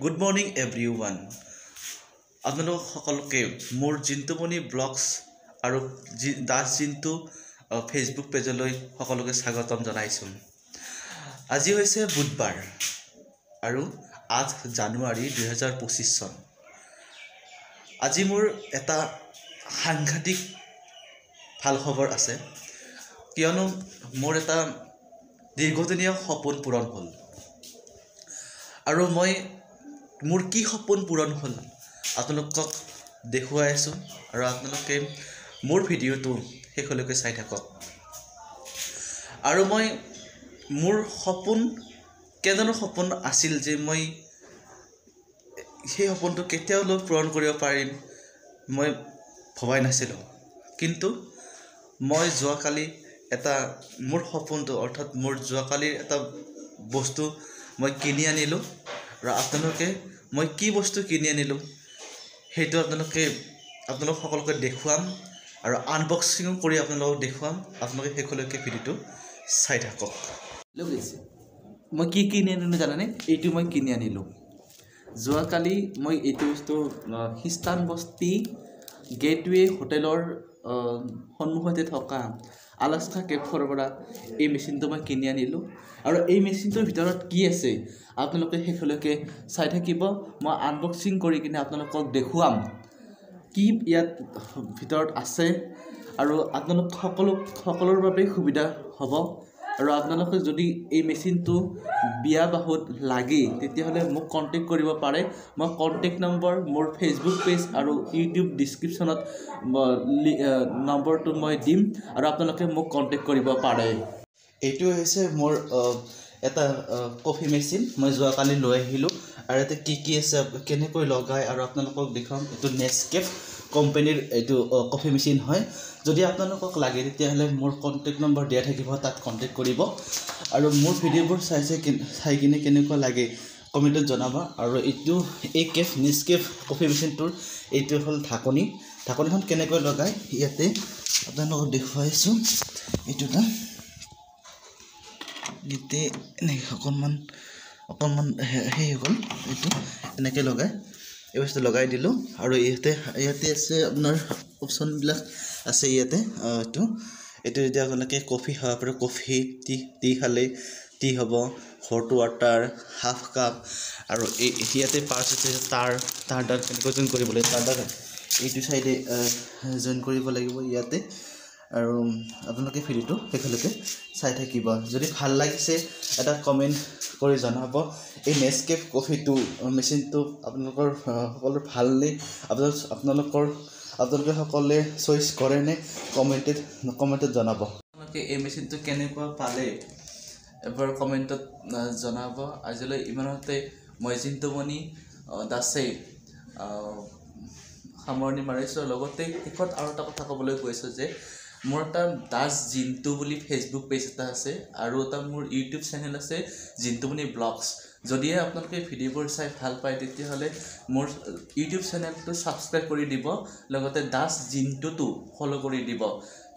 Good morning everyone. আপোনালোক সকলোকে মোৰ জিন্তুমণি ব্লগছ আৰু দাস জিন্তু ফেচবুক পেজলৈ সকলোকে স্বাগতম জনাইছোঁ। আজি হৈছে বুধবাৰ আৰু 8 জানুৱাৰী 2025 চন। আজি মোৰ এটা সাংঘাতিক ভাল খবৰ আছে, কিয়নো মোৰ এটা দীৰ্ঘদিনীয়া সপোন পূৰণ হ'ল। আৰু মই মোৰ কি সপোন পূৰণ হ'ল আপোনালোকক দেখুৱাই আছোঁ, আৰু আপোনালোকে মোৰ ভিডিঅ'টো শেষলৈকে চাই থাকক। আৰু মই মোৰ সপোন কেনেধৰণৰ সপোন আছিল যে মই সেই সপোনটো কেতিয়ালৈ পূৰণ কৰিব পাৰিম মই ভবাই নাছিলোঁ। কিন্তু মই যোৱাকালি এটা মোৰ সপোনটো অৰ্থাৎ মোৰ যোৱাকালিৰ এটা বস্তু মই কিনি আনিলোঁ, আৰু আপোনালোকে মই কি বস্তু কিনি আনিলোঁ সেইটো আপোনালোক সকলোকে দেখুৱাম আৰু আনবক্সিং কৰি আপোনালোকক দেখুৱাম। আপোনালোকে শেষলৈকে ভিডিঅ'টো চাই থাকক। মই কি কিনি আনিলোঁ জানেনে? এইটো মই কিনি আনিলোঁ যোৱাকালি। মই এইটো বস্তু খ্ৰীষ্টান বস্তি গেটৱে হোটেলৰ সন্মুখতে থকা আলাস্কা কেফৰ পৰা এই মেচিনটো মই কিনি আনিলোঁ। আৰু এই মেচিনটোৰ ভিতৰত কি আছে আপোনালোকে শেষলৈকে চাই থাকিব। মই আনবক্সিং কৰি কিনে আপোনালোকক দেখুৱাম কি ইয়াত ভিতৰত আছে, আৰু আপোনালোক সকলোৰ বাবে সুবিধা হ'ব। আৰু আপোনালোকে যদি এই মেচিনটো বিয়া বাহুত লাগে তেতিয়াহ'লে মোক কণ্টেক্ট কৰিব পাৰে। মই কণ্টেক্ট নম্বৰ মোৰ ফেচবুক পেজ আৰু ইউটিউব ডিছক্ৰিপশ্যনত নম্বৰটো মই দিম, আৰু আপোনালোকে মোক কণ্টেক্ট কৰিব পাৰে। এইটো হৈছে মোৰ এটা কফি মেচিন মই যোৱাকালি লৈ আহিলোঁ, আৰু ইয়াতে কি আছে কেনেকৈ লগাই আৰু আপোনালোকক দেখুৱাম। এইটো নেছকেফ কোম্পানীৰ এইটো কফি মেচিন হয়। যদি আপোনালোকক লাগে তেতিয়াহ'লে মোৰ কণ্টেক্ট নম্বৰ দিয়া থাকিব, তাত কণ্টেক্ট কৰিব। আৰু মোৰ ভিডিঅ'বোৰ চাই কিনে কেনেকুৱা লাগে কমেণ্টত জনাবা। আৰু এইটো নেছকেফ কফি মেচিনটোৰ এইটো হ'ল ঢাকনিখন কেনেকৈ লগাই ইয়াতে আপোনালোকক দেখুৱাইছোঁ। এইটো ইয়াতে এনেকৈ অকণমান সেই হ'ল, এইটো এনেকৈ লগাই এই বস্তু লগাই দিলোঁ। আৰু ইয়াতে আছে আপোনাৰ অপশ্যনবিলাক আছে ইয়াতে। এইটো যেতিয়া আপোনালোকে কফি খাব পাৰে, কফি টি খালে টি হ'ব, হট ৱাটাৰ হাফ কাপ। আৰু ইয়াতে পাৰ্চ আছে তাৰ কেনেকৈ জইন কৰিব লাগিব, তাৰ এইটো চাইডে জইন কৰিব লাগিব ইয়াতে। আৰু আপোনালোকে ভিডিঅ'টো শেষলৈকে চাই থাকিব। যদি ভাল লাগিছে এটা কমেণ্ট কৰি জনাব। এই নেছকেফ কফিটো মেচিনটো আপোনালোকৰ সকলোৰে ভালনে? আপোনালোকে সকলোৱে চইচ কৰেনে? কমেণ্টত জনাব। আপোনালোকে এই মেচিনটো কেনেকুৱা পালে এবাৰ কমেণ্টত জনাব। আজিলৈ ইমানতে মই জিন্তুমণি দাসে সামৰণি মাৰিছোঁ। লগতে শেষত আৰু এটা কথা ক'বলৈ গৈছোঁ যে মোৰ এটা দাস জিন্তু বুলি ফেচবুক পেজ এটা আছে, আৰু এটা মোৰ ইউটিউব চেনেল আছে জিন্তুমণি ব্লগছ। যদিহে আপোনালোকে ভিডিঅ'বোৰ চাই ভাল পায় তেতিয়াহ'লে মোৰ ইউটিউব চেনেলটো ছাবস্ক্ৰাইব কৰি দিব, লগতে দাস জিন্তুটো ফ'ল' কৰি দিব।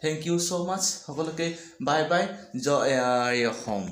থেংক ইউ ছ' মাছ সকলোকে। Bye bye. জয় অসম।